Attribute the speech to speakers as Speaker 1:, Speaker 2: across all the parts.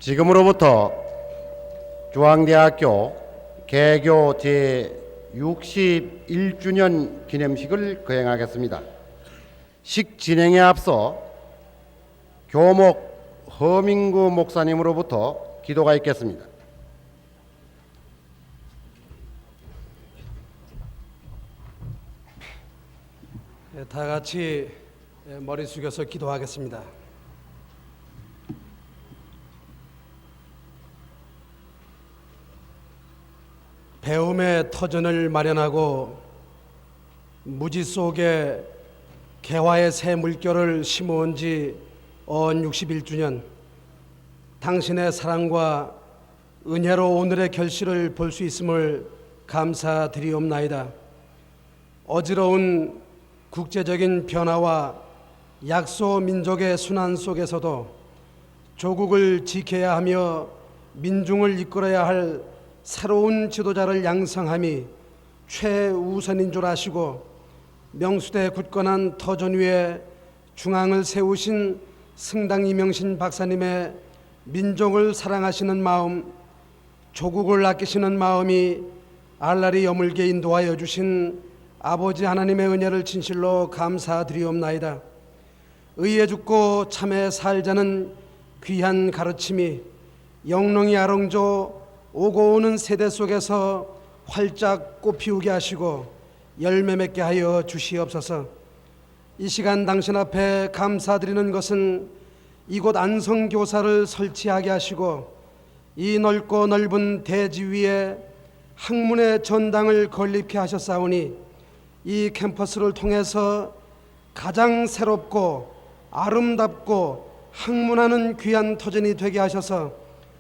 Speaker 1: 지금으로부터 중앙대학교 개교 제61주년 기념식을 거행하겠습니다. 식 진행에 앞서 교목 허민구 목사님으로부터 기도가 있겠습니다.
Speaker 2: 다 같이 머리 숙여서 기도하겠습니다. 배움의 터전을 마련하고 무지 속에 개화의 새 물결을 심어온 지 언 61주년, 당신의 사랑과 은혜로 오늘의 결실을 볼 수 있음을 감사드리옵나이다. 어지러운 국제적인 변화와 약소 민족의 순환 속에서도 조국을 지켜야 하며 민중을 이끌어야 할 새로운 지도자를 양성함이 최우선인 줄 아시고 명수대 굳건한 터전 위에 중앙을 세우신 승당 이명신 박사님의 민족을 사랑하시는 마음, 조국을 아끼시는 마음이 알랄이 여물게 인도하여 주신 아버지 하나님의 은혜를 진실로 감사드리옵나이다. 의에 죽고 참에 살자는 귀한 가르침이 영롱이 아롱조 오고 오는 세대 속에서 활짝 꽃피우게 하시고 열매 맺게 하여 주시옵소서. 이 시간 당신 앞에 감사드리는 것은 이곳 안성교사를 설치하게 하시고 이 넓고 넓은 대지 위에 학문의 전당을 건립케 하셨사오니 이 캠퍼스를 통해서 가장 새롭고 아름답고 학문하는 귀한 터전이 되게 하셔서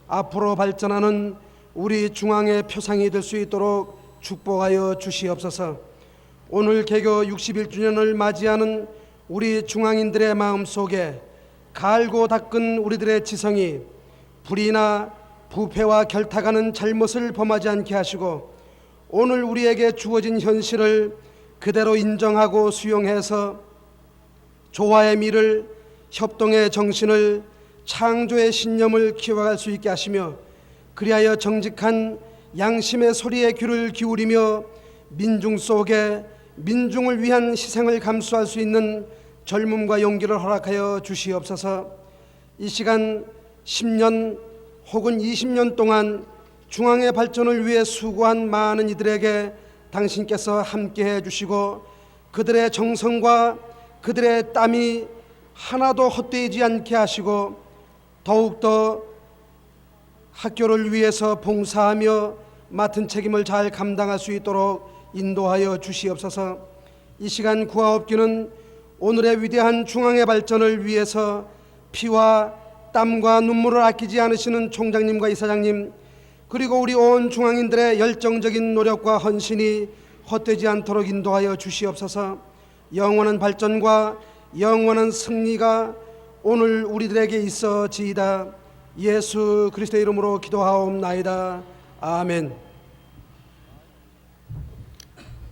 Speaker 2: 앞으로 발전하는 우리 중앙의 표상이 될 수 있도록 축복하여 주시옵소서. 오늘 개교 61주년을 맞이하는 우리 중앙인들의 마음속에 갈고 닦은 우리들의 지성이 불의나 부패와 결탁하는 잘못을 범하지 않게 하시고 오늘 우리에게 주어진 현실을 그대로 인정하고 수용해서 조화의 미를, 협동의 정신을, 창조의 신념을 키워갈 수 있게 하시며 그리하여 정직한 양심의 소리에 귀를 기울이며 민중 속에 민중을 위한 희생을 감수할 수 있는 젊음과 용기를 허락하여 주시옵소서. 이 시간 10년 혹은 20년 동안 중앙의 발전을 위해 수고한 많은 이들에게 당신께서 함께해 주시고 그들의 정성과 그들의 땀이 하나도 헛되지 않게 하시고 더욱더 학교를 위해서 봉사하며 맡은 책임을 잘 감당할 수 있도록 인도하여 주시옵소서. 이 시간 구하옵기는 오늘의 위대한 중앙의 발전을 위해서 피와 땀과 눈물을 아끼지 않으시는 총장님과 이사장님 그리고 우리 온 중앙인들의 열정적인 노력과 헌신이 헛되지 않도록 인도하여 주시옵소서. 영원한 발전과 영원한 승리가 오늘 우리들에게 있어지이다. 예수 그리스도의 이름으로 기도하옵나이다. 아멘.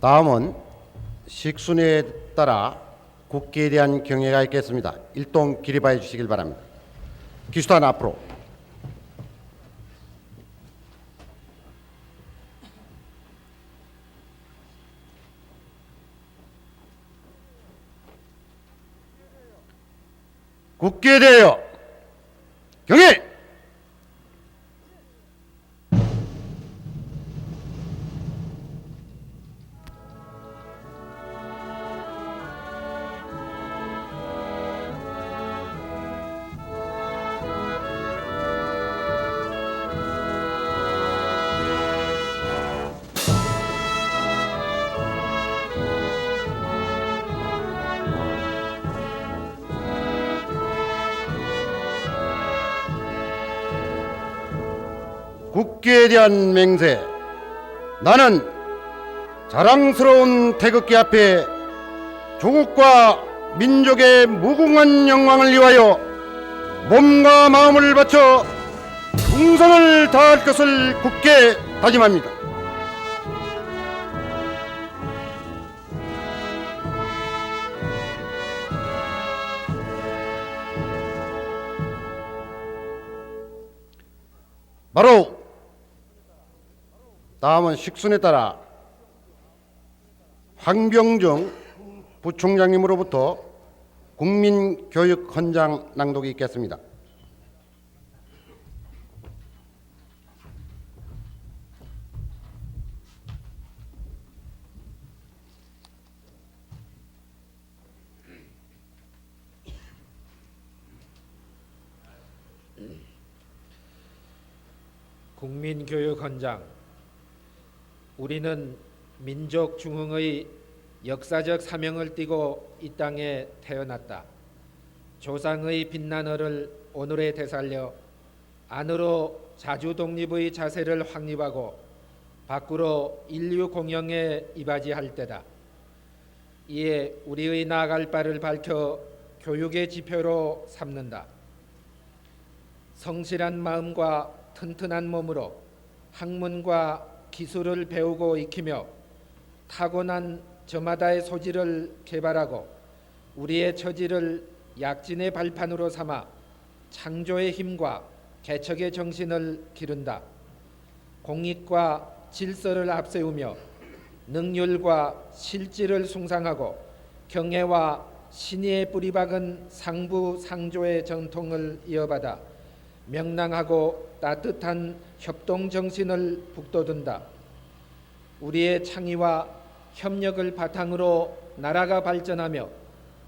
Speaker 1: 다음은 식순에 따라 국기에 대한 경례가 있겠습니다. 일동 기립하여 주시길 바랍니다. 기수단 앞으로. 국기에 대하여 경례! 국기에 대한 맹세. 나는 자랑스러운 태극기 앞에 조국과 민족의 무궁한 영광을 위하여 몸과 마음을 바쳐 충성을 다할 것을 굳게 다짐합니다. 바로 다음은 식순에 따라 황병정 부총장님으로부터 국민교육 헌장 낭독이 있겠습니다.
Speaker 3: 국민교육헌장. 우리는 민족 중흥의 역사적 사명을 띠고 이 땅에 태어났다. 조상의 빛나너를 오늘에 되살려 안으로 자주 독립의 자세를 확립하고 밖으로 인류 공영에 이바지할 때다. 이에 우리의 나아갈 바를 밝혀 교육의 지표로 삼는다. 성실한 마음과 튼튼한 몸으로 학문과 기술을 배우고 익히며 타고난 저마다의 소질을 개발하고 우리의 처지를 약진의 발판으로 삼아 창조의 힘과 개척의 정신을 기른다. 공익과 질서를 앞세우며 능률과 실질을 숭상하고 경애와 신의에 뿌리박은 상부상조의 전통을 이어받아 명랑하고 따뜻한 협동 정신을 북돋운다. 우리의 창의와 협력을 바탕으로 나라가 발전하며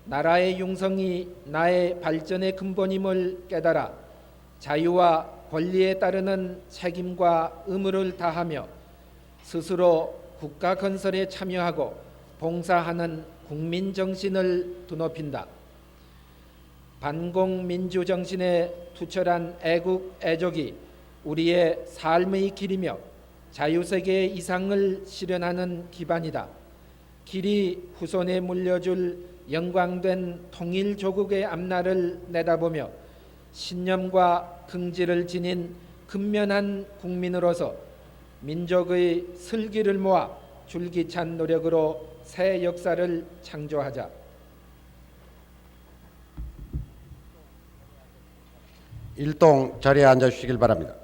Speaker 3: 나라의 융성이 나의 발전의 근본임을 깨달아 자유와 권리에 따르는 책임과 의무를 다하며 스스로 국가 건설에 참여하고 봉사하는 국민 정신을 드높인다. 반공민주 정신에 투철한 애국 애족이 우리의 삶의 길이며 자유세계의 이상을 실현하는 기반이다. 길이 후손에 물려줄 영광된 통일조국의 앞날을 내다보며 신념과 긍지를 지닌 근면한 국민으로서 민족의 슬기를 모아 줄기찬 노력으로 새 역사를 창조하자.
Speaker 1: 일동 자리에 앉아 주시길 바랍니다.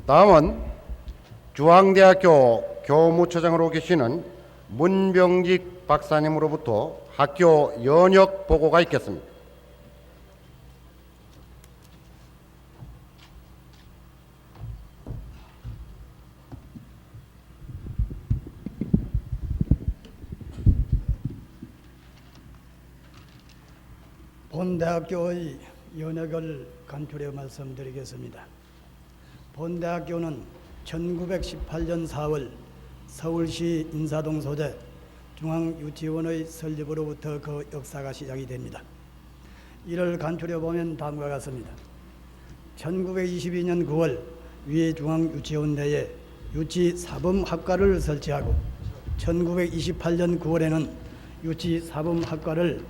Speaker 1: 다음은 중앙대학교 교무처장으로 계시는 문병직 박사님으로부터 학교 연역 보고가 있겠습니다.
Speaker 4: 본 대학교의 연역을 간추려 말씀드리겠습니다. 본 대학교는 1918년 4월 서울시 인사동 소재 중앙유치원의 설립으로부터 그 역사가 시작이 됩니다. 이를 간추려 보면 다음과 같습니다. 1922년 9월 위 중앙유치원 내에 유치사범학과를 설치하고 1928년 9월에는 유치사범학과를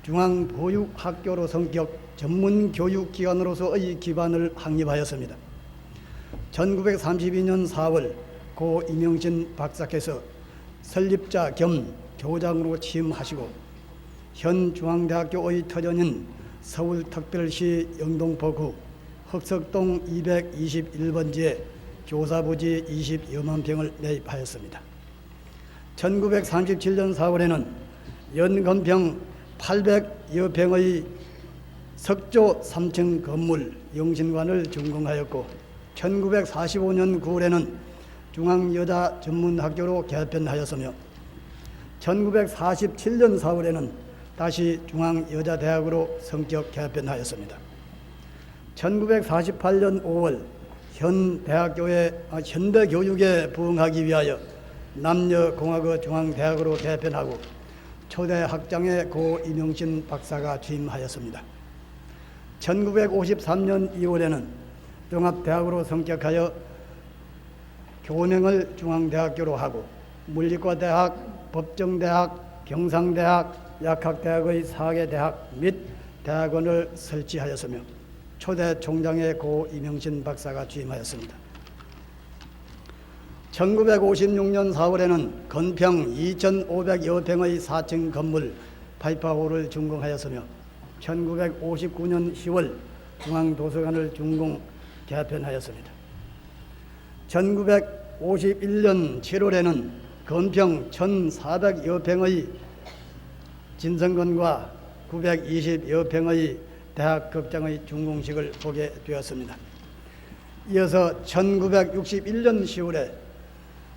Speaker 4: 중앙보육학교로 성격 전문교육기관으로서의 기반을 확립하였습니다. 1932년 4월 고 이명신 박사께서 설립자 겸 교장으로 취임하시고 현 중앙대학교의 터전인 서울특별시 영등포구 흑석동 221번지에 교사부지 20여만 평을 매입하였습니다. 1937년 4월에는 연건평 800여 평의 석조 3층 건물 영신관을 준공하였고 1945년 9월에는 중앙여자전문학교로 개편하였으며 1947년 4월에는 다시 중앙여자대학으로 성격 개편하였습니다. 1948년 5월 현대교육에 부응하기 위하여 남녀공학의 중앙대학으로 개편하고 초대 학장에 고 이명신 박사가 취임하였습니다. 1953년 2월에는 종합대학으로 성격하여 교명을 중앙대학교로 하고 물리과대학, 법정대학, 경상대학, 약학대학의 4개 대학 및 대학원을 설치하였으며 초대 총장에 고 이명신 박사가 취임하였습니다. 1956년 4월에는 건평 2,500여 평의 4층 건물 파이파홀을 준공하였으며 1959년 10월 중앙도서관을 준공 개편하였습니다. 1951년 7월에는 건평 1,400여 평의 진성관과 920여 평의 대학극장의 준공식을 보게 되었습니다. 이어서 1961년 10월에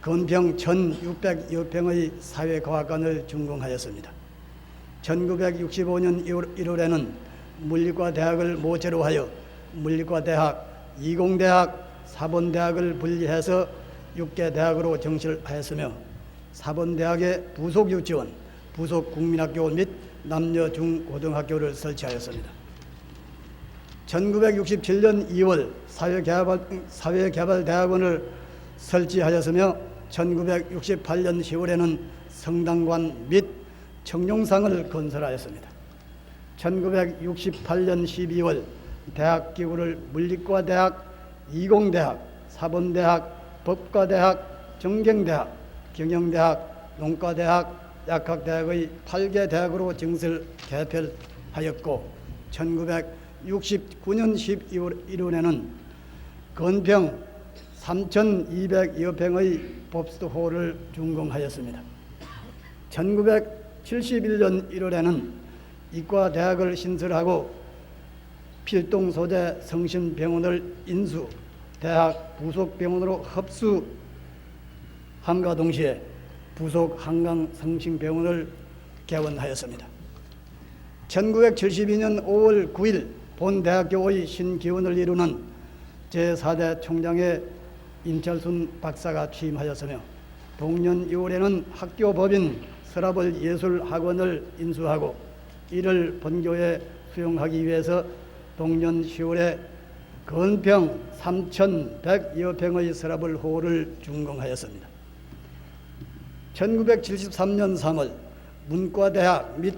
Speaker 4: 건평 1,600여 평의 사회과학관을 준공하였습니다. 1965년 1월에는 물리과대학을 모체로 하여 물리과대학, 이공대학, 사본대학을 분리해서 6개 대학으로 정실하였으며 사본대학의 부속 유치원, 부속 국민학교 및 남녀 중고등학교를 설치하였습니다. 1967년 2월 사회개발대학원을 설치하였으며 1968년 10월에는 성당관 및 청룡상을 건설하였습니다. 1968년 12월 대학기구를 물리과대학, 이공대학, 사본대학, 법과대학, 정경대학, 경영대학, 농과대학, 약학대학의 8개 대학으로 정설 개편하였고 1969년 12월 1월에는 건평 3,200여 평의 법스홀을 준공하였습니다. 1971년 1월에는 이과대학을 신설하고 필동 소재 성심병원을 인수, 대학 부속병원으로 합수함과 동시에 부속 한강 성심병원을 개원하였습니다. 1972년 5월 9일 본대학교의 신기원을 이루는 제4대 총장의 임철순 박사가 취임하였으며 동년 6월에는 학교법인 서라벌 예술학원을 인수하고 이를 본교에 수용하기 위해서 동년 10월에 건평 3,100여 평의 서라벌 홀을 준공하였습니다. 1973년 3월 문과대학 및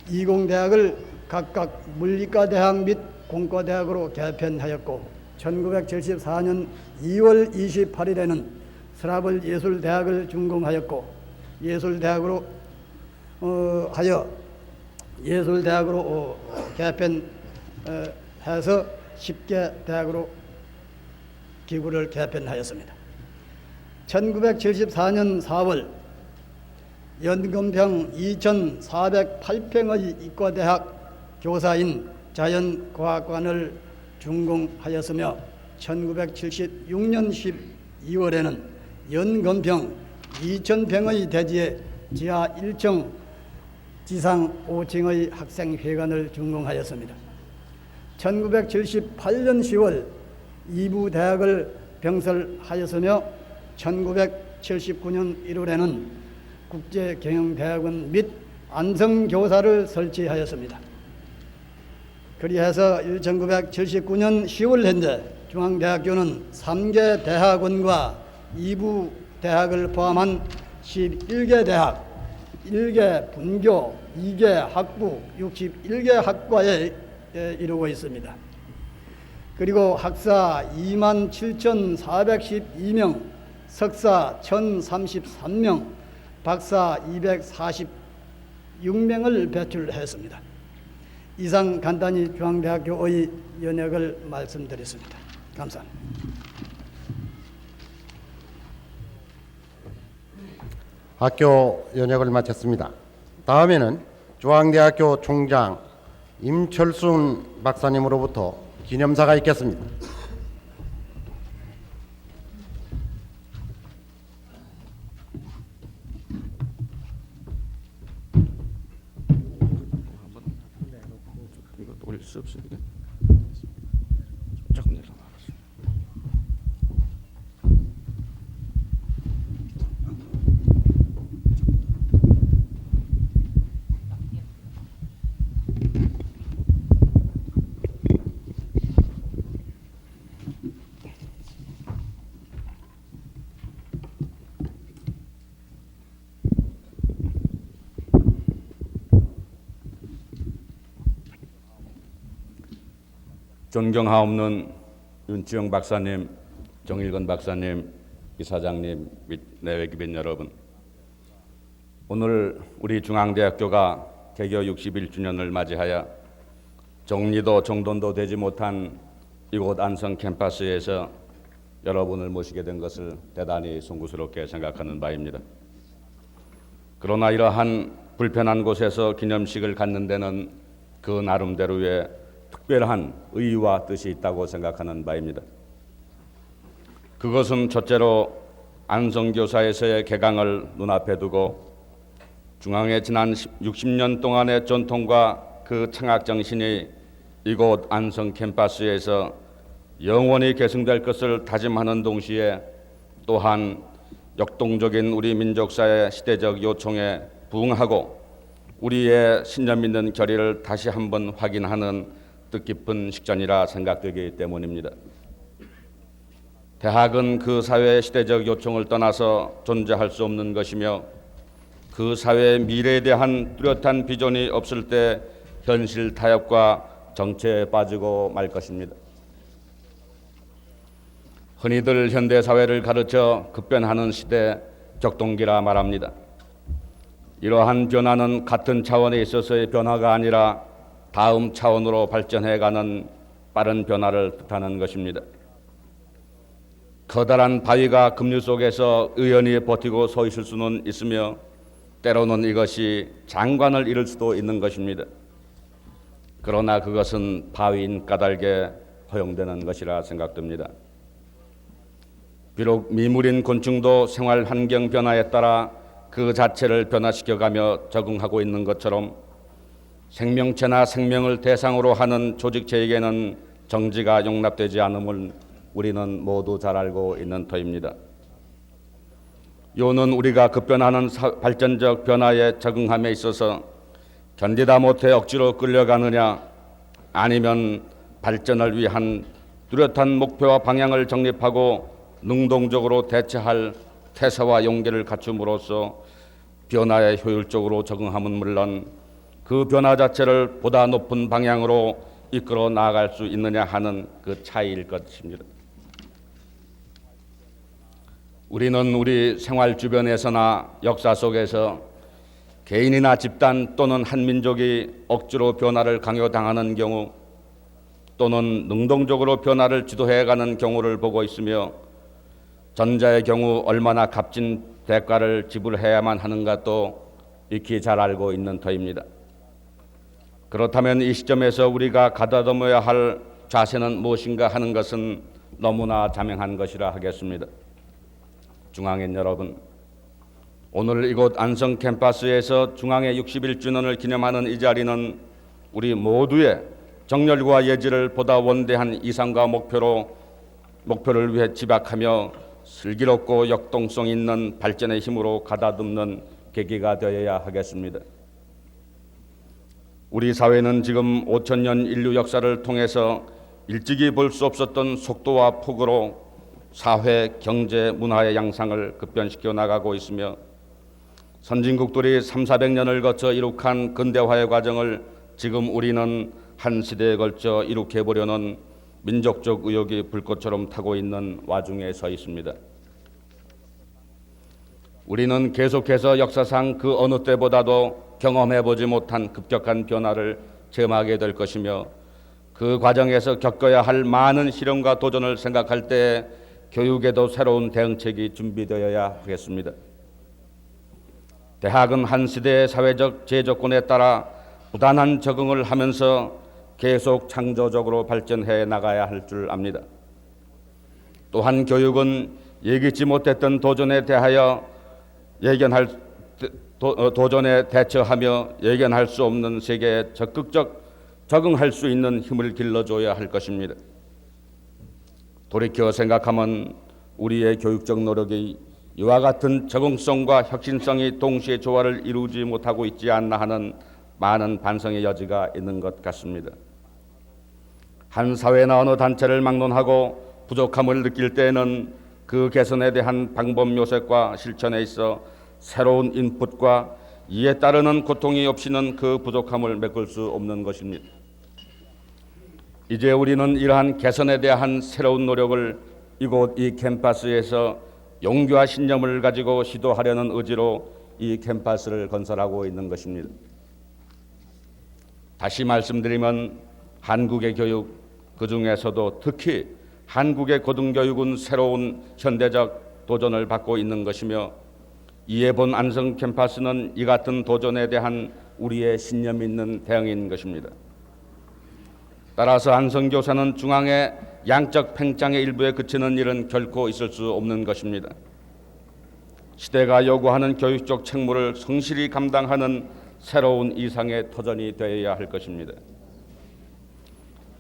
Speaker 4: 이공대학을 각각 물리과대학 및 공과대학으로 개편하였고 1974년 2월 28일에는 서라벌 예술대학을 준공하였고 예술대학으로 개편해서 10개 대학으로 기구를 개편하였습니다. 1974년 4월 연금평 2,408평의 이과대학 교사인 자연과학관을 준공하였으며 1976년 12월에는 연금평 2,000평의 대지에 지하 1층, 지상 5층의 학생회관을 준공하였습니다. 1978년 10월 2부 대학을 병설하였으며 1979년 1월에는 국제경영대학원 및 안성교사를 설치하였습니다. 그리해서 1979년 10월 현재 중앙대학교는 3개 대학원과 2부 대학을 포함한 11개 대학, 1개 분교, 2개 학부, 61개 학과에 이루고 있습니다. 그리고 학사 27,412명, 석사 1,033명, 박사 246명을 배출했습니다. 이상 간단히 중앙대학교의 연역을 말씀드렸습니다. 감사합니다.
Speaker 1: 학교 연역을 마쳤습니다. 다음에는 중앙대학교 총장 임철순 박사님으로부터 기념사가 있겠습니다.
Speaker 5: 이거 올릴 수 없어요. 조금 내려놔. 존경하옵는 윤치영 박사님, 정일건 박사님, 이사장님 및 내외기빈 여러분, 오늘 우리 중앙대학교가 개교 61주년을 맞이하여 정리도 정돈도 되지 못한 이곳 안성 캠퍼스에서 여러분을 모시게 된 것을 대단히 송구스럽게 생각하는 바입니다. 그러나 이러한 불편한 곳에서 기념식을 갖는 데는 그 나름대로의 특별한 의의와 뜻이 있다고 생각하는 바입니다. 그것은 첫째로 안성교사에서의 개강을 눈앞에 두고 중앙의 지난 60년 동안의 전통과 그 창학 정신이 이곳 안성 캠퍼스에서 영원히 계승될 것을 다짐하는 동시에 또한 역동적인 우리 민족사의 시대적 요청에 부응하고 우리의 신념 있는 결의를 다시 한번 확인하는 뜻깊은 식전이라 생각되기 때문입니다. 대학은 그 사회의 시대적 요청을 떠나서 존재할 수 없는 것이며 그 사회의 미래에 대한 뚜렷한 비전이 없을 때 현실 타협과 정체에 빠지고 말 것입니다. 흔히들 현대 사회를 가르쳐 급변하는 시대 격동기라 말합니다. 이러한 변화는 같은 차원에 있어서의 변화가 아니라 다음 차원으로 발전해가는 빠른 변화를 뜻하는 것입니다. 커다란 바위가 급류 속에서 의연히 버티고 서 있을 수는 있으며 때로는 이것이 장관을 이룰 수도 있는 것입니다. 그러나 그것은 바위인 까닭에 허용되는 것이라 생각됩니다. 비록 미물인 곤충도 생활 환경 변화에 따라 그 자체를 변화시켜가며 적응하고 있는 것처럼 생명체나 생명을 대상으로 하는 조직체에게는 정지가 용납되지 않음을 우리는 모두 잘 알고 있는 터입니다. 요는 우리가 급변하는 발전적 변화에 적응함에 있어서 견디다 못해 억지로 끌려가느냐 아니면 발전을 위한 뚜렷한 목표와 방향을 정립하고 능동적으로 대처할 태세와 용기를 갖춤으로써 변화에 효율적으로 적응함은 물론 그 변화 자체를 보다 높은 방향으로 이끌어 나아갈 수 있느냐 하는 그 차이일 것입니다. 우리는 우리 생활 주변에서나 역사 속에서 개인이나 집단 또는 한 민족이 억지로 변화를 강요당하는 경우 또는 능동적으로 변화를 주도해가는 경우를 보고 있으며 전자의 경우 얼마나 값진 대가를 지불해야만 하는가도 익히 잘 알고 있는 터입니다. 그렇다면 이 시점에서 우리가 가다듬어야 할 자세는 무엇인가 하는 것은 너무나 자명한 것이라 하겠습니다. 중앙인 여러분, 오늘 이곳 안성 캠퍼스에서 중앙의 61주년을 기념하는 이 자리는 우리 모두의 정열과 예지를 보다 원대한 이상과 목표를 위해 지박하며 슬기롭고 역동성 있는 발전의 힘으로 가다듬는 계기가 되어야 하겠습니다. 우리 사회는 지금 5천년 인류 역사를 통해서 일찍이 볼 수 없었던 속도와 폭으로 사회, 경제, 문화의 양상을 급변시켜 나가고 있으며 선진국들이 300~400년을 거쳐 이룩한 근대화의 과정을 지금 우리는 한 시대에 걸쳐 이룩해 보려는 민족적 의욕이 불꽃처럼 타고 있는 와중에 서 있습니다. 우리는 계속해서 역사상 그 어느 때보다도 경험해보지 못한 급격한 변화를 체험하게 될 것이며 그 과정에서 겪어야 할 많은 시련과 도전을 생각할 때 교육에도 새로운 대응책이 준비되어야 하겠습니다. 대학은 한 시대의 사회적 제조건에 따라 부단한 적응을 하면서 계속 창조적으로 발전해 나가야 할 줄 압니다. 또한 교육은 예기치 못했던 도전에 대하여 도전에 대처하며 예견할 수 없는 세계에 적극적 적응할 수 있는 힘을 길러줘야 할 것입니다. 돌이켜 생각하면 우리의 교육적 노력이 이와 같은 적응성과 혁신성이 동시에 조화를 이루지 못하고 있지 않나 하는 많은 반성의 여지가 있는 것 같습니다. 한 사회나 어느 단체를 막론하고 부족함을 느낄 때에는 그 개선에 대한 방법 묘색과 실천에 있어 새로운 인풋과 이에 따르는 고통이 없이는 그 부족함을 메꿀 수 없는 것입니다. 이제 우리는 이러한 개선에 대한 새로운 노력을 이곳 이 캠퍼스에서 용기와 신념을 가지고 시도하려는 의지로 이 캠퍼스를 건설하고 있는 것입니다. 다시 말씀드리면 한국의 교육, 그 중에서도 특히 한국의 고등교육은 새로운 현대적 도전을 받고 있는 것이며, 이에 본 안성 캠퍼스는 이 같은 도전에 대한 우리의 신념 있는 대응인 것입니다. 따라서 안성교사는 중앙의 양적 팽창의 일부에 그치는 일은 결코 있을 수 없는 것입니다. 시대가 요구하는 교육적 책무를 성실히 감당하는 새로운 이상의 터전이 되어야 할 것입니다.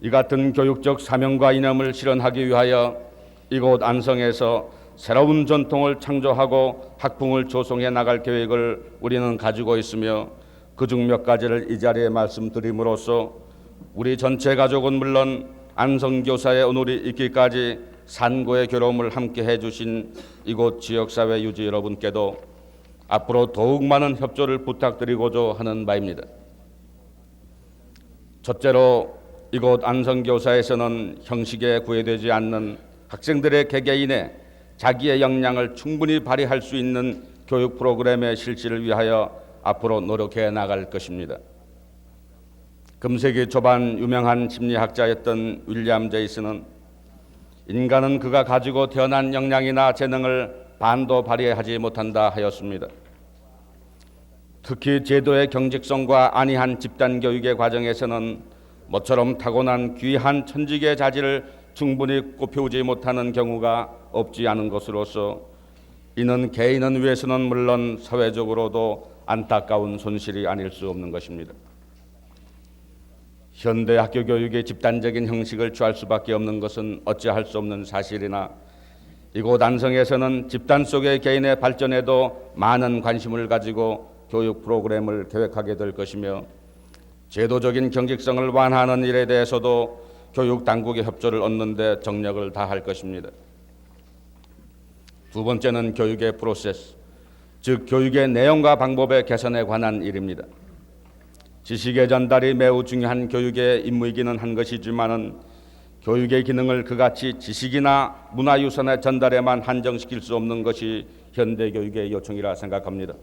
Speaker 5: 이 같은 교육적 사명과 이념을 실현하기 위하여 이곳 안성에서 새로운 전통을 창조하고 학풍을 조성해 나갈 계획을 우리는 가지고 있으며, 그중 몇 가지를 이 자리에 말씀드림으로써 우리 전체 가족은 물론 안성교사의 오늘이 있기까지 산고의 괴로움을 함께 해주신 이곳 지역사회 유지 여러분께도 앞으로 더욱 많은 협조를 부탁드리고자 하는 바입니다. 첫째로 이곳 안성교사에서는 형식에 구애되지 않는 학생들의 개개인의 자기의 역량을 충분히 발휘할 수 있는 교육 프로그램의 실시를 위하여 앞으로 노력해 나갈 것입니다. 금세기 초반 유명한 심리학자였던 윌리엄 제이슨은 인간은 그가 가지고 태어난 역량이나 재능을 반도 발휘하지 못한다 하였습니다. 특히 제도의 경직성과 안이한 집단 교육의 과정에서는 모처럼 타고난 귀한 천직의 자질을 충분히 꽃피우지 못하는 경우가 없지 않은 것으로서 이는 개인을 위해서는 물론 사회적으로도 안타까운 손실이 아닐 수 없는 것입니다. 현대 학교 교육의 집단적인 형식을 취할 수밖에 없는 것은 어찌할 수 없는 사실이나, 이곳 안성에서는 집단 속의 개인의 발전에도 많은 관심을 가지고 교육 프로그램을 계획하게 될 것이며, 제도적인 경직성을 완화하는 일에 대해서도 교육 당국의 협조를 얻는 데 정력을 다할 것입니다. 두 번째는 교육의 프로세스, 즉 교육의 내용과 방법의 개선에 관한 일입니다. 지식의 전달이 매우 중요한 교육의 임무이기는 한 것이지만은 교육의 기능을 그같이 지식이나 문화유산의 전달에만 한정시킬 수 없는 것이 현대 교육의 요청이라 생각합니다.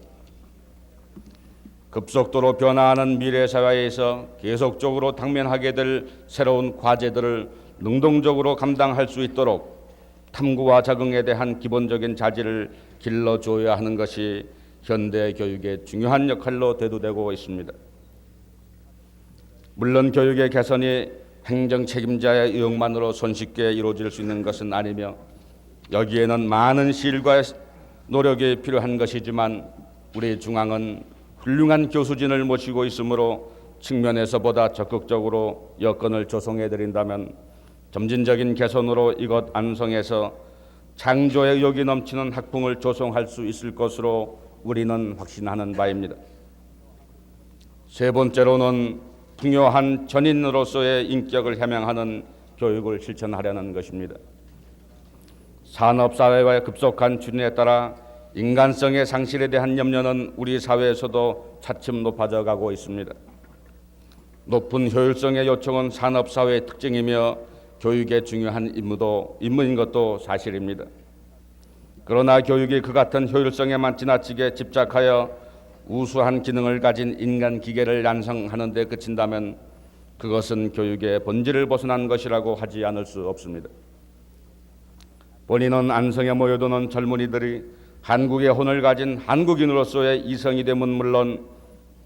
Speaker 5: 급속도로 변화하는 미래 사회에서 계속적으로 당면하게 될 새로운 과제들을 능동적으로 감당할 수 있도록 탐구와 적응에 대한 기본적인 자질을 길러줘야 하는 것이 현대 교육의 중요한 역할로 대두되고 있습니다. 물론 교육의 개선이 행정 책임자의 의혹만으로 손쉽게 이루어질 수 있는 것은 아니며, 여기에는 많은 실과 노력이 필요한 것이지만 우리 중앙은 훌륭한 교수진을 모시고 있으므로 측면에서보다 적극적으로 여건을 조성해 드린다면 점진적인 개선으로 이곳 안성에서 창조의 의욕이 넘치는 학풍을 조성할 수 있을 것으로 우리는 확신하는 바입니다. 세 번째로는 풍요한 전인으로서의 인격을 함양하는 교육을 실천하려는 것입니다. 산업사회와의 급속한 추진에 따라 인간성의 상실에 대한 염려는 우리 사회에서도 차츰 높아져 가고 있습니다. 높은 효율성의 요청은 산업사회의 특징이며 교육의 중요한 임무인 것도 사실입니다. 그러나 교육이 그 같은 효율성에만 지나치게 집착하여 우수한 기능을 가진 인간 기계를 양성하는 데 그친다면 그것은 교육의 본질을 벗어난 것이라고 하지 않을 수 없습니다. 본인은 안성에 모여드는 젊은이들이 한국의 혼을 가진 한국인으로서의 이성이됨은 물론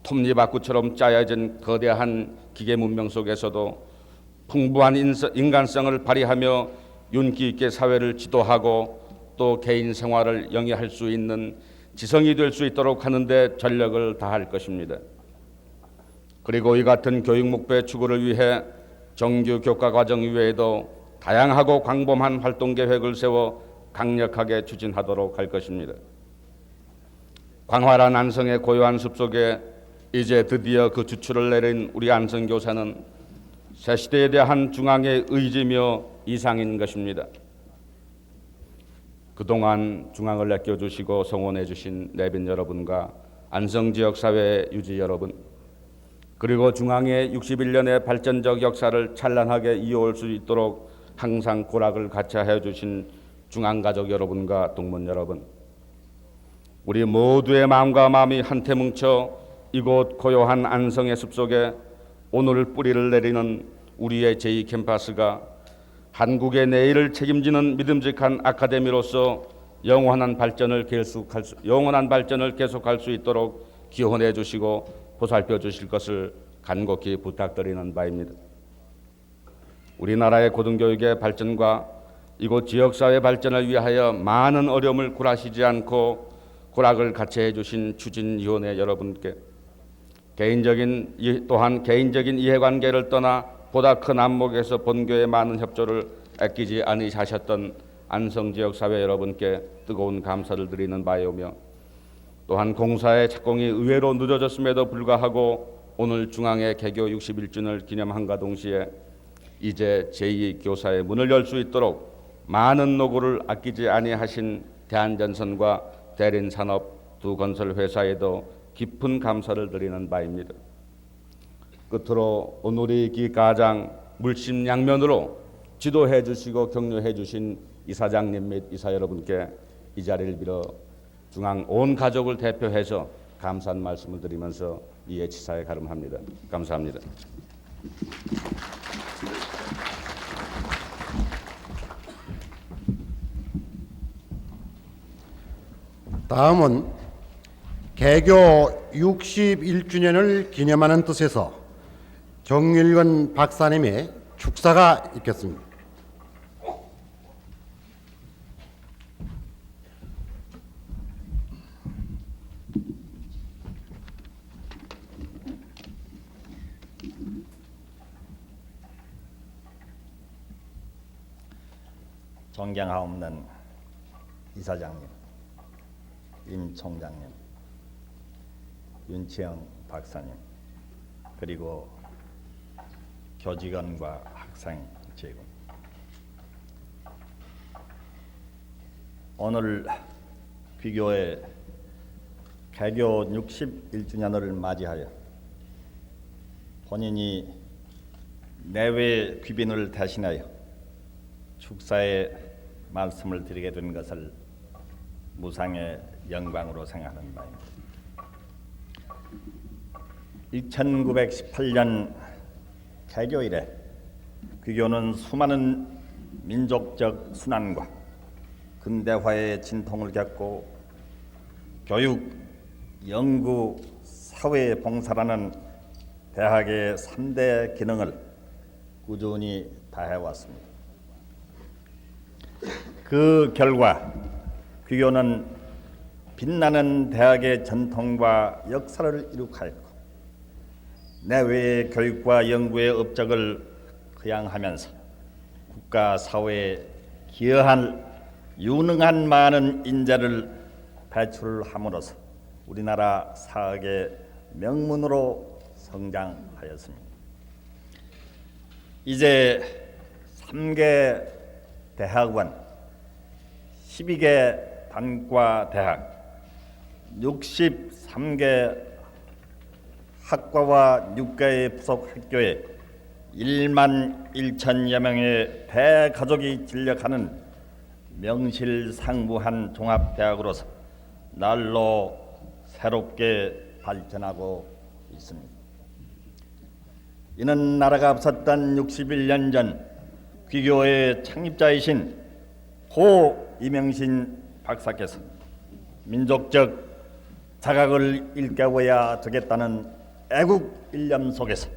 Speaker 5: 톱니바퀴처럼 짜여진 거대한 기계 문명 속에서도 풍부한 인간성을 발휘하며 윤기 있게 사회를 지도하고 또 개인 생활을 영위할 수 있는 지성이 될 수 있도록 하는 데 전력을 다할 것입니다. 그리고 이 같은 교육 목표의 추구를 위해 정규 교과 과정 이외에도 다양하고 광범한 활동 계획을 세워 강력하게 추진하도록 할 것입니다. 광활한 안성의 고요한 숲속에 이제 드디어 그 주추를 내린 우리 안성교사는 새 시대에 대한 중앙의 의지며 이상인 것입니다. 그동안 중앙을 아껴주시고 성원해 주신 내빈 여러분과 안성지역사회 유지 여러분, 그리고 중앙의 61년의 발전적 역사를 찬란하게 이어올 수 있도록 항상 고락을 같이해 주신 중앙가족 여러분과 동문 여러분, 우리 모두의 마음과 마음이 한테 뭉쳐 이곳 고요한 안성의 숲속에 오늘 뿌리를 내리는 우리의 제2 캠퍼스가 한국의 내일을 책임지는 믿음직한 아카데미로서 영원한 발전을 계속할 수 있도록 기원해 주시고 보살펴 주실 것을 간곡히 부탁드리는 바입니다. 우리나라의 고등교육의 발전과 이곳 지역사회 발전을 위하여 많은 어려움을 굴하시지 않고 고락을 같이 해주신 추진위원회 여러분께 또한 개인적인 이해관계를 떠나 보다 큰 안목에서 본교의 많은 협조를 아끼지 아니하셨던 안성지역사회 여러분께 뜨거운 감사를 드리는 바이오며, 또한 공사의 착공이 의외로 늦어졌음에도 불구하고 오늘 중앙의 개교 61주년을 기념함과 동시에 이제 제2교사의 문을 열 수 있도록 많은 노고를 아끼지 아니하신 대한전선과 대린산업 두 건설회사에도 깊은 감사를 드리는 바입니다. 끝으로 오늘의 기 가장 물심양면으로 지도해 주시고 격려해 주신 이사장님 및 이사 여러분께 이 자리를 빌어 중앙 온 가족을 대표해서 감사한 말씀을 드리면서 이에 치사에 가름합니다. 감사합니다.
Speaker 1: 다음은 개교 61주년을 기념하는 뜻에서 정일건 박사님의 축사가 있겠습니다.
Speaker 6: 존경하옵는 이사장님, 임 총장님, 윤치영 박사님, 그리고 교직원과 학생 제군, 오늘 귀교의 개교 61주년을 맞이하여 본인이 내외 귀빈을 대신하여 축사의 말씀을 드리게 된 것을 무상의 영광으로 생각하는 바입니다. 1918년 개교 이래 귀교는 수많은 민족적 순환과 근대화의 진통을 겪고 교육, 연구, 사회 봉사라는 대학의 3대 기능을 꾸준히 다해왔습니다. 그 결과 귀교는 빛나는 대학의 전통과 역사를 이룩하였고 내외의 교육과 연구의 업적을 거양하면서 국가 사회에 기여할 유능한 많은 인재를 배출함으로써 우리나라 사학의 명문으로 성장하였습니다. 이제 3개 대학원, 12개 단과 대학, 63개 학과와 6개의 부속 학교에 1만 1천여 명의 대가족이 진력하는 명실상부한 종합대학으로서 날로 새롭게 발전하고 있습니다. 이는 나라가 앞섰던 61년 전 귀교의 창립자이신 고 이명신 박사께서 민족적 자각을 일깨워야 되겠다는 애국 일념 속에서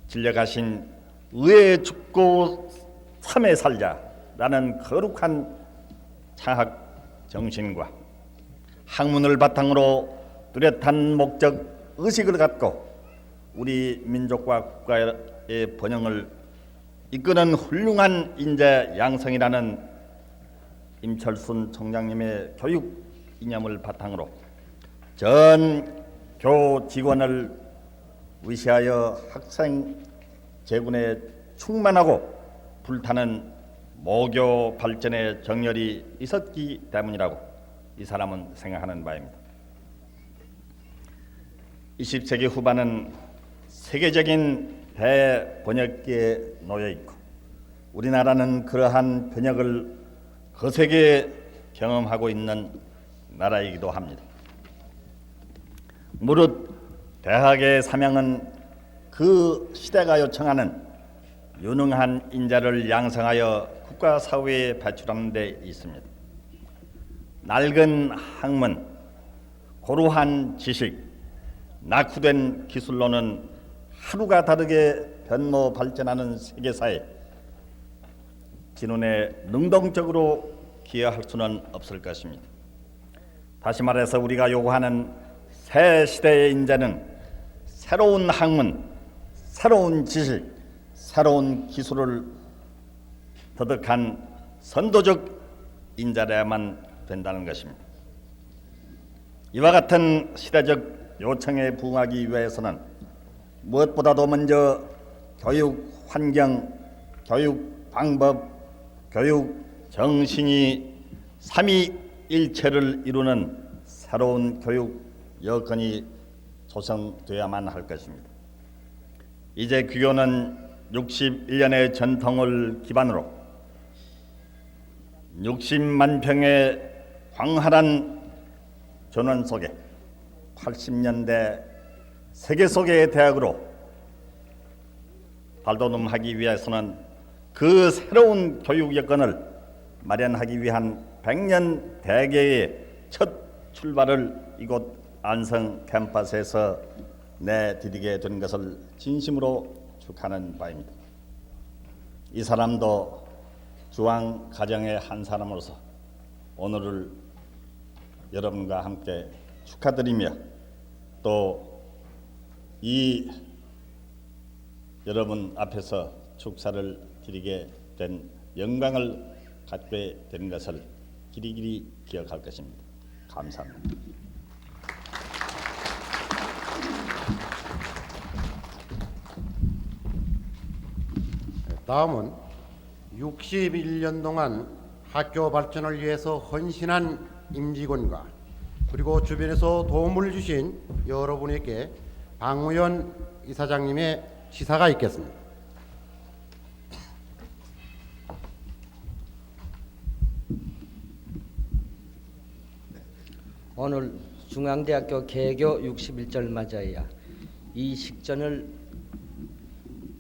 Speaker 6: 진력하신 의에 죽고 삶에 살자라는 거룩한 창학 정신과 학문을 바탕으로 뚜렷한 목적 의식을 갖고 우리 민족과 국가의 번영을 이끄는 훌륭한 인재 양성이라는 임철순 총장님의 교육 이념을 바탕으로 전 교 직원을 위시하여 학생 재군에 충만하고 불타는 모교 발전의 정열이 있었기 때문이라고 이 사람은 생각하는 바입니다. 20세기 후반은 세계적인 대번역기에 놓여 있고 우리나라는 그러한 번역을 거세게 경험하고 있는 나라이기도 합니다. 무릇 대학의 사명은 그 시대가 요청하는 유능한 인재를 양성하여 국가 사회에 배출하는 데 있습니다. 낡은 학문, 고루한 지식, 낙후된 기술로는 하루가 다르게 변모 발전하는 세계사에 진운에 능동적으로 기여할 수는 없을 것입니다. 다시 말해서 우리가 요구하는 새 시대의 인재는 새로운 학문, 새로운 지식, 새로운 기술을 터득한 선도적 인재라야만 된다는 것입니다. 이와 같은 시대적 요청에 부응하기 위해서는 무엇보다도 먼저 교육 환경, 교육 방법, 교육 정신이 삼위일체를 이루는 새로운 교육 여건이 조성되어야만 할 것입니다. 이제 귀교는 61년의 전통을 기반으로 60만 평의 광활한 전원 속에 80년대 세계 속의 대학으로 발돋움하기 위해서는 그 새로운 교육 여건을 마련하기 위한 100년 대계의 첫 출발을 이곳 안성 캠퍼스에서 내드리게 된 것을 진심으로 축하하는 바입니다. 이 사람도 주왕 가정의 한 사람으로서 오늘을 여러분과 함께 축하드리며 또 이 여러분 앞에서 축사를 드리게 된 영광을 갖게 된 것을 길이길이 기억할 것입니다. 감사합니다.
Speaker 1: 다음은 61년 동안 학교 발전을 위해서 헌신한 임직원과 그리고 주변에서 도움을 주신 여러분에게 방우현 이사장님의 시사가 있겠습니다.
Speaker 7: 오늘 중앙대학교 개교 61절 맞아야 이 식전을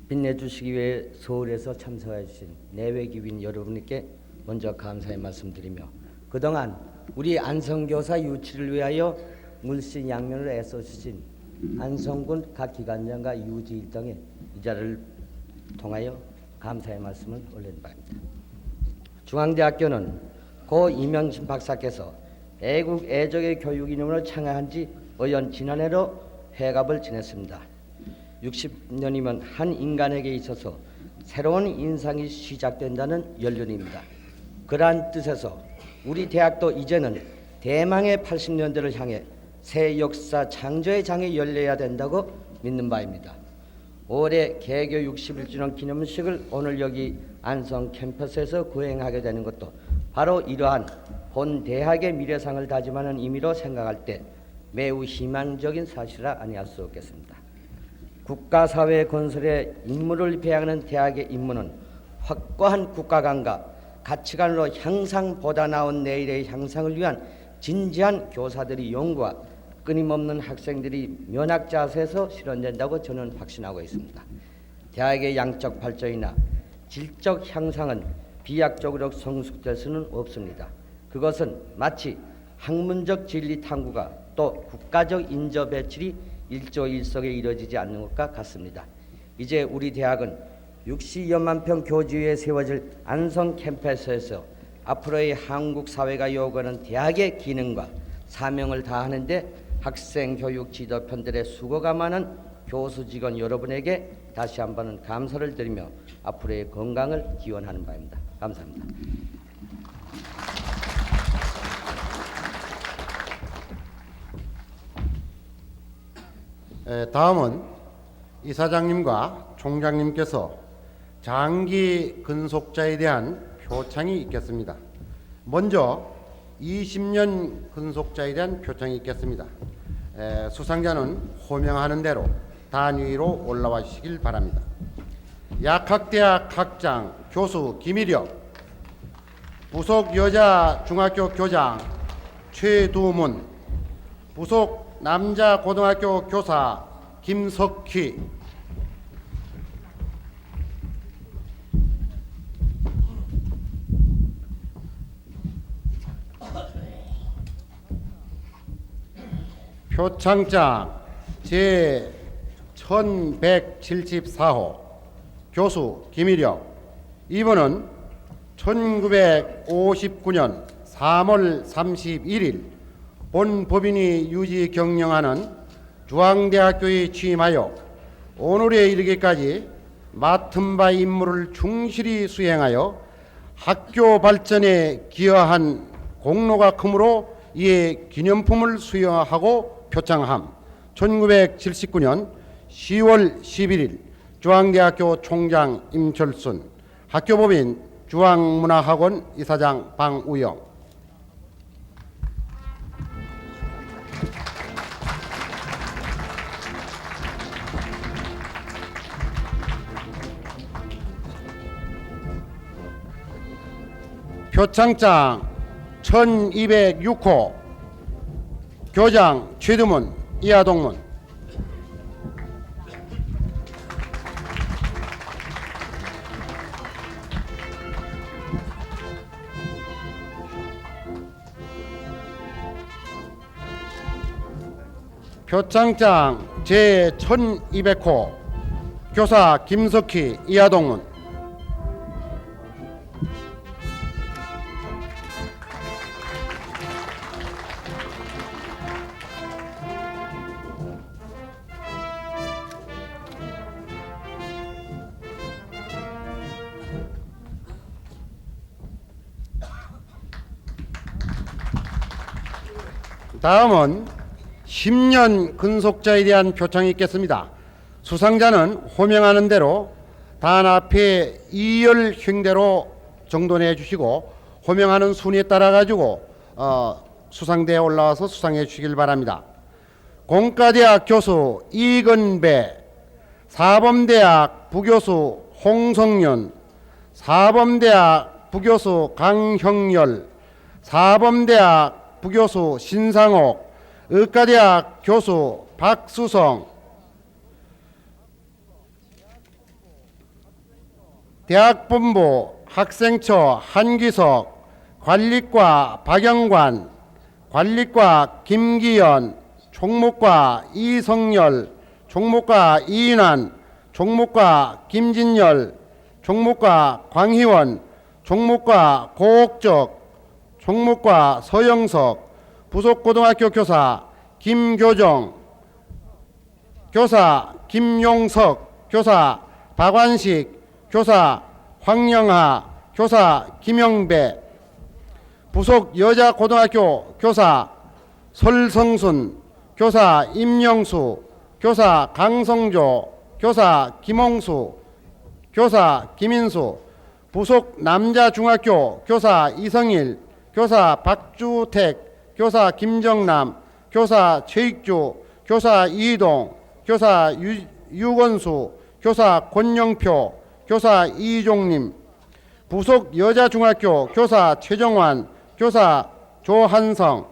Speaker 7: 빛내주시기 위해 서울에서 참석해 주신 내외기빈 여러분께 먼저 감사의 말씀드리며 그동안 우리 안성교사 유치를 위하여 물신양면을 애써주신 안성군 각 기관장과 유지일 등의 이 자리를 통하여 감사의 말씀을 올린 바입니다. 중앙대학교는 고 이명신 박사께서 애국 애적의 교육 이념을 창안한 지 어연 지난해로 회갑을 지냈습니다. 60년이면 한 인간에게 있어서 새로운 인상이 시작된다는 연륜입니다. 그러한 뜻에서 우리 대학도 이제는 대망의 80년대를 향해 새 역사 창조의 장이 열려야 된다고 믿는 바입니다. 올해 개교 61주년 기념식을 오늘 여기 안성 캠퍼스에서 거행하게 되는 것도 바로 이러한 본 대학의 미래상을 다짐하는 의미로 생각할 때 매우 희망적인 사실이라 아니할 수 없겠습니다. 국가사회 건설에 임무를 배양하는 대학의 임무는 확고한 국가관과 가치관으로 향상보다 나은 내일의 향상을 위한 진지한 교사들이 연구와 끊임없는 학생들이 면학 자세에서 실현된다고 저는 확신하고 있습니다. 대학의 양적 발전이나 질적 향상은 비약적으로 성숙될 수는 없습니다. 그것은 마치 학문적 진리 탐구가 또 국가적 인재 배출이 일조일석에 이루어지지 않는 것과 같습니다. 이제 우리 대학은 60여만 평 교지에 세워질 안성 캠퍼스에서 앞으로의 한국 사회가 요구하는 대학의 기능과 사명을 다하는데 학생 교육 지도편들의 수고가 많은 교수 직원 여러분에게 다시 한번 감사를 드리며 앞으로의 건강을 기원하는 바입니다. 감사합니다.
Speaker 1: 다음은 이사장님과 총장님께서 장기 근속자에 대한 표창이 있겠습니다. 먼저 20년 근속자에 대한 표창이 있겠습니다. 수상자는 호명하는 대로 단위로 올라와 주시길 바랍니다. 약학대학 학장 교수 김일혁, 부속 여자중학교 교장 최두문, 부속 남자고등학교 교사 김석희, 표창장 제 1174호 교수 김일혁, 이분은 1959년 3월 31일 본 법인이 유지 경영하는 중앙대학교에 취임하여 오늘에 이르기까지 맡은 바 임무를 충실히 수행하여 학교 발전에 기여한 공로가 크므로 이에 기념품을 수여하고 표창함. 1979년 10월 11일 중앙대학교 총장 임철순, 학교법인 중앙문화학원 이사장 방우영. 표창장 1206호 교장 최두문, 이하동문. 표창장 제 1200호 교사 김석희, 이하동문. 다음은 10년 근속자에 대한 표창이 있겠습니다. 수상자는 호명하는 대로 단 앞에 2열 횡대로 정돈해 주시고 호명하는 순위에 따라 가지고 수상대에 올라와서 수상해 주시길 바랍니다. 공과대학 교수 이건배, 사범대학 부교수 홍성윤, 사범대학 부교수 강형열, 사범대학 부교수 신상옥, 의과대학 교수 박수성, 대학본부 학생처 한기석, 관리과 박영관, 관리과 김기현, 총무과 이성열, 총무과 이인환, 총무과 김진열, 총무과 광희원, 총무과 고옥적, 총무과 서영석, 부속고등학교 교사 김교정, 교사 김용석, 교사 박완식, 교사 황영하, 교사 김영배, 부속 여자고등학교 교사 설성순, 교사 임영수, 교사 강성조, 교사 김홍수, 교사 김인수, 부속 남자중학교 교사 이성일, 교사 박주택, 교사 김정남, 교사 최익주, 교사 이동, 교사 유건수, 교사 권영표, 교사 이종림, 부속 여자중학교 교사 최정환, 교사 조한성,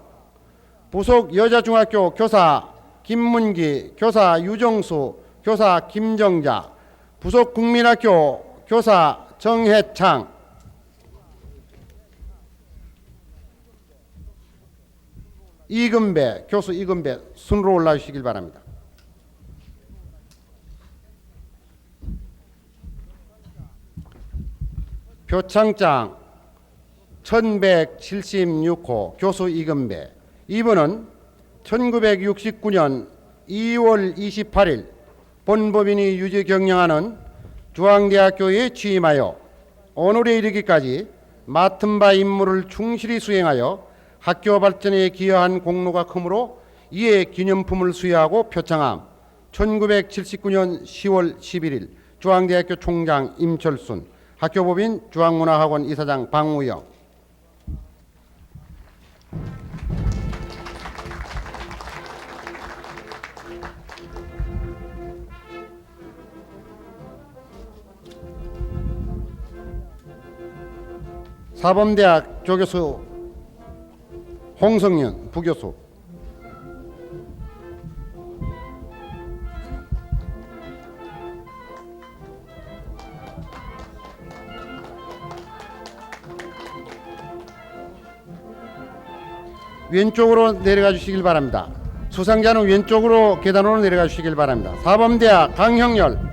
Speaker 1: 부속 여자중학교 교사 김문기, 교사 유정수, 교사 김정자, 부속 국민학교 교사 정혜창. 이금배, 교수 이금배 순으로 올라주시길 바랍니다. 표창장 1176호 교수 이금배, 이분은 1969년 2월 28일 본법인이 유지 경영하는 중앙대학교에 취임하여 오늘에 이르기까지 맡은 바 임무를 충실히 수행하여 학교 발전에 기여한 공로가 크므로 이에 기념품을 수여하고 표창함. 1979년 10월 11일 중앙대학교 총장 임철순, 학교법인 중앙문화학원 이사장 방우영. 사범대학 조교수 홍성윤 부교수, 왼쪽으로 내려가 주시길 바랍니다. 수상자는 왼쪽으로 계단으로 내려가 주시길 바랍니다. 사범대학 강형열,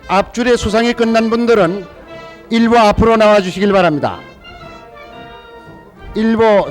Speaker 1: 앞줄에 수상이 끝난 분들은 일부 앞으로 나와 주시길 바랍니다. 일부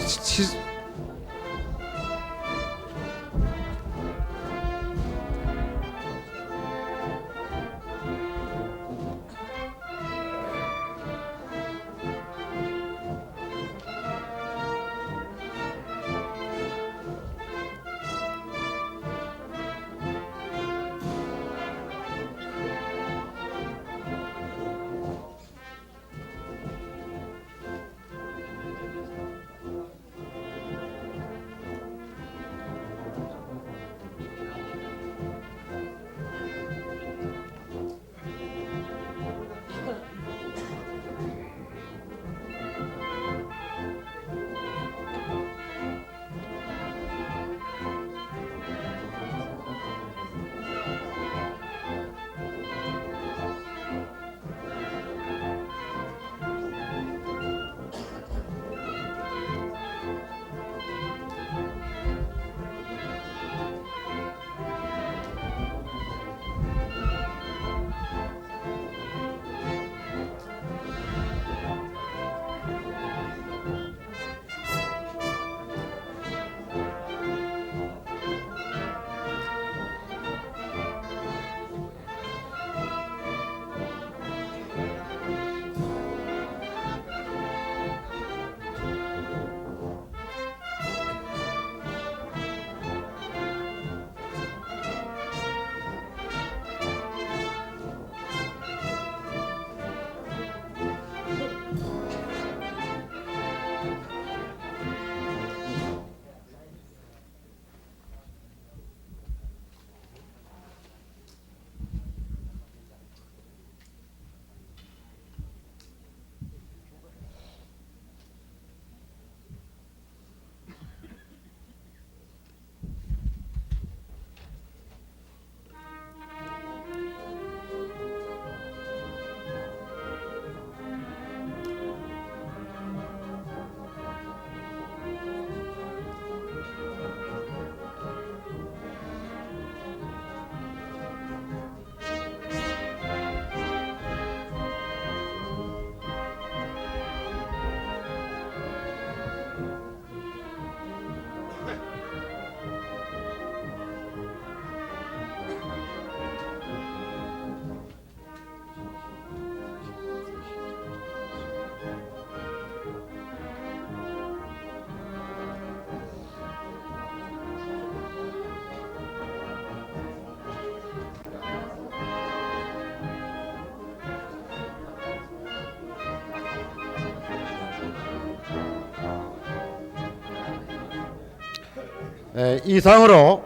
Speaker 1: 이상으로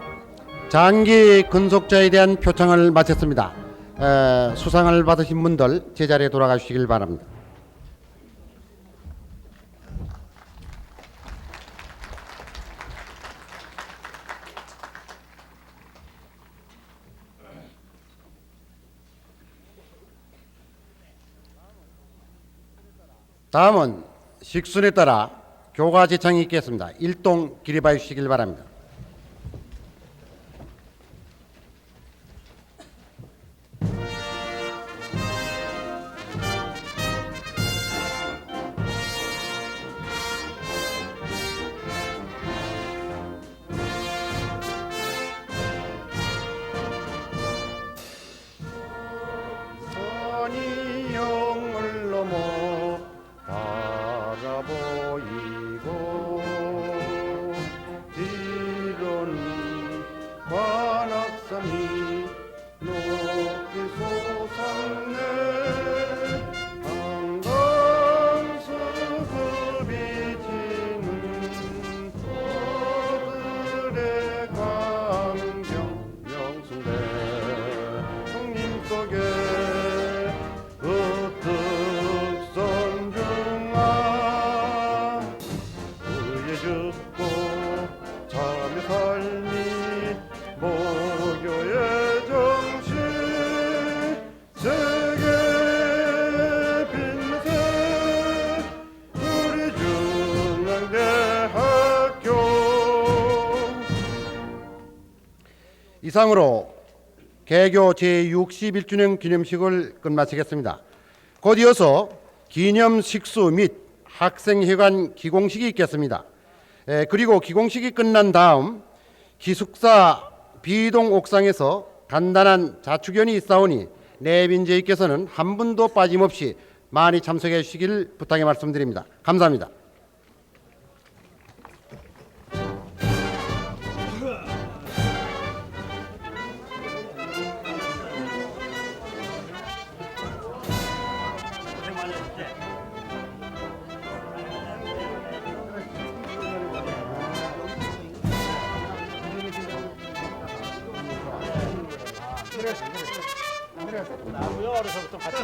Speaker 1: 장기 근속자에 대한 표창을 마쳤습니다. 수상을 받으신 분들 제자리에 돌아가 주시길 바랍니다. 다음은 식순에 따라 교가 제창이 있겠습니다. 일동 기립하여 주시길 바랍니다. 산이 영을 넘어 바라보이고 뒤로는 관악산이 높이 솟았네. 한강수급이 지는 서들의 광경 명승대 형님 속에 흑득선 중아 의에 죽고 참의 삶이 모교의 정신 세계 빈세 우리 중앙대학교. 이상으로 개교 제61주년 기념식을 끝마치겠습니다. 곧 이어서 기념식수 및 학생회관 기공식이 있겠습니다. 그리고 기공식이 끝난 다음 기숙사 B동 옥상에서 간단한 자축연이 있사오니 내빈제의께서는 한 분도 빠짐없이 많이 참석해 주시길 부탁의 말씀드립니다. 감사합니다.
Speaker 6: 나무요 어려서부터 같이